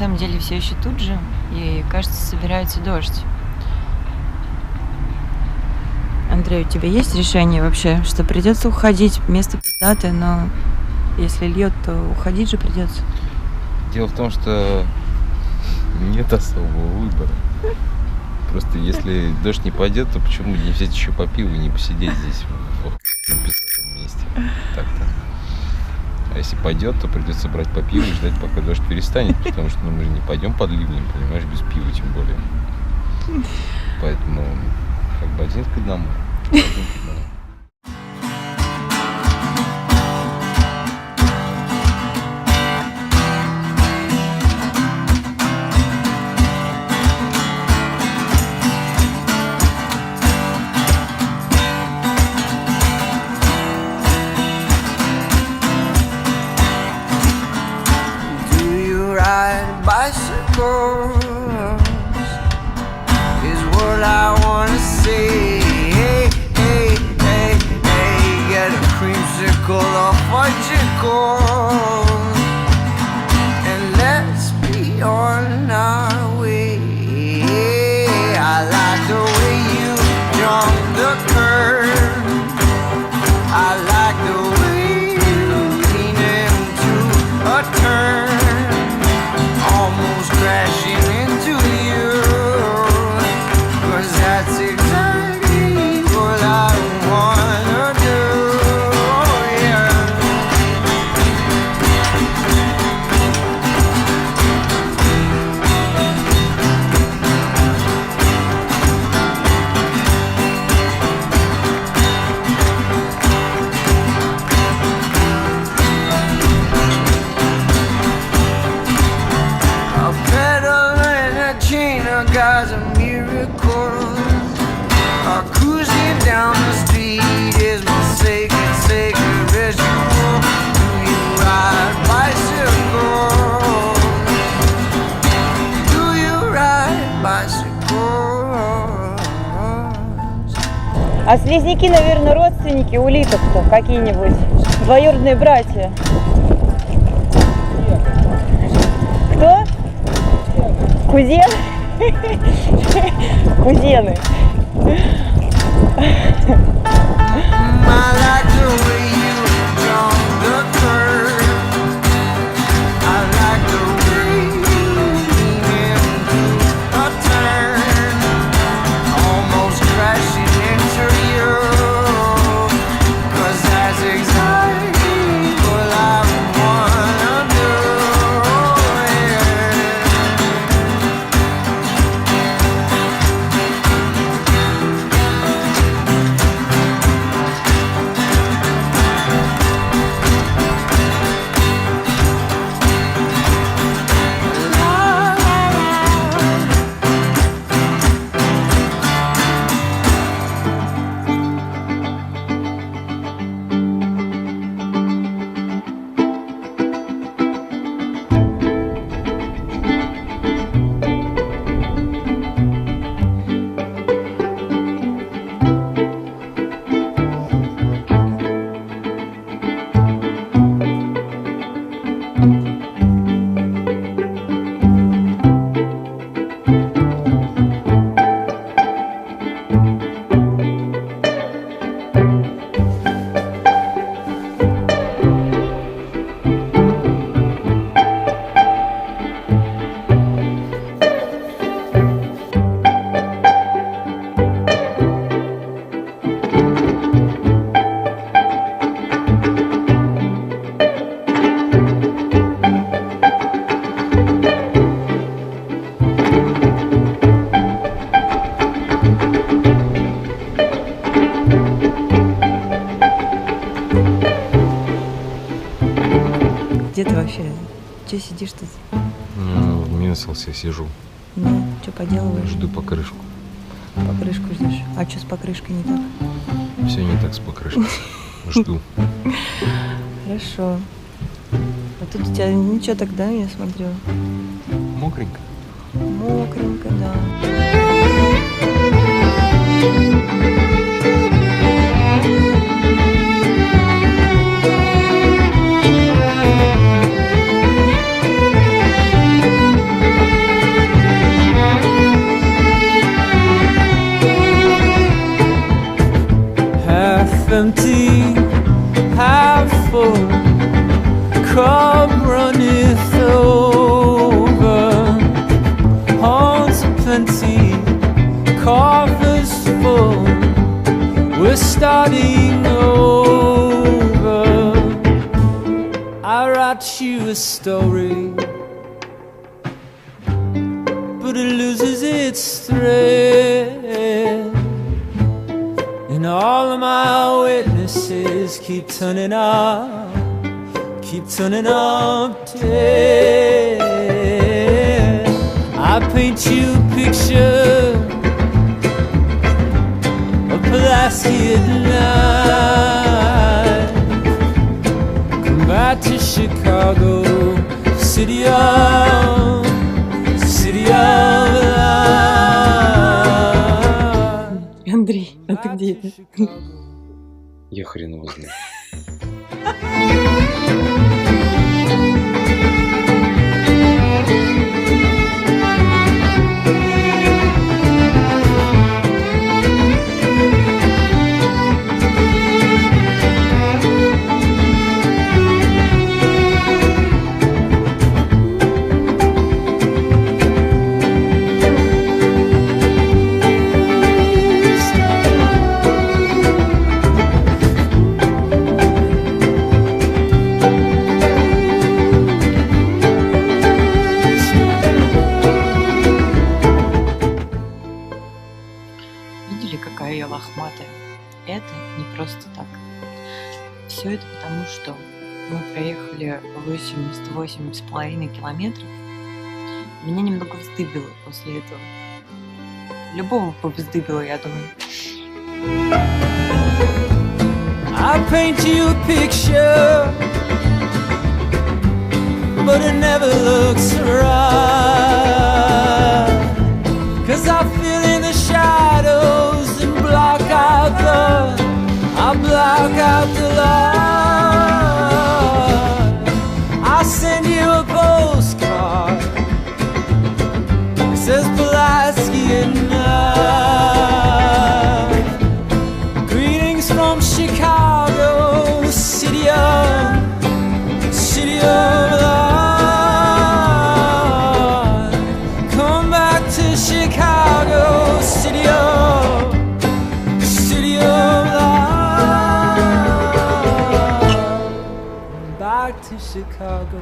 самом деле все еще тут же, и, кажется, собирается дождь. Андрей, у тебя есть решение вообще, что придется уходить? Место пиздатое, но если льет, то уходить же придется. Дело в том, что нет особого выбора. Просто если дождь не пойдет, то почему не взять еще по пиву и не посидеть здесь в пиздатом месте? Так-то. А если пойдет, то придется брать по пиву и ждать, пока дождь перестанет, потому что мы же не пойдем под ливнем, понимаешь, без пива тем более. Поэтому как бы один к одному. Bicycles is what I wanna see. Hey, hey, hey, hey, get a creamsicle or fudgicle, and let's be on our way. I like the way you jump the curve. I like the way you lean into a turn, almost crashing into you, 'cause that's exactly what I wanna do, yeah. A pedal and a chain of God's a miracle. Cruising down the street is my sacred ritual. Do you ride bicycles? Do you ride bicycles? А слизняки, наверное, родственники улиток-то какие-нибудь? Двоюродные братья. Кто? Кузен? Кузены. I like the way you jump the curve. I like the way you lean into a turn, almost crashing into you, 'cause that's exactly what I wanna do, yeah. Где ты вообще? Че сидишь тут? В Минселсе сижу, Ну, что поделываешь? жду покрышку. Покрышку ждешь. А что с покрышкой не так? Все не так с покрышкой. Жду. Хорошо. А тут у тебя ничего тогда, я смотрю. Мокренько. Мокренько, да. empty, half full, cup runneth over, horns plenty, coffers full, we're starting over. I write you a story, but it loses its thread, and all of my witnesses keep turning up dead. I paint you a picture of Pulaski at night. Come back to Chicago, city of light. Андрей, а ты где? Я хрен его знаю. Видели, какая я лохматая? Это не просто так. Все это потому, что мы проехали 88,5 километров. Меня немного вздыбило после этого. Любого бы вздыбило, я думаю. I paint you a picture, but it never looks right, 'cause I feel in the shadows and block out the light. I send you a postcard, it says Pulaski at night. Greetings from Chicago, city of light. Come back to Chicago, city of light. Back to Chicago.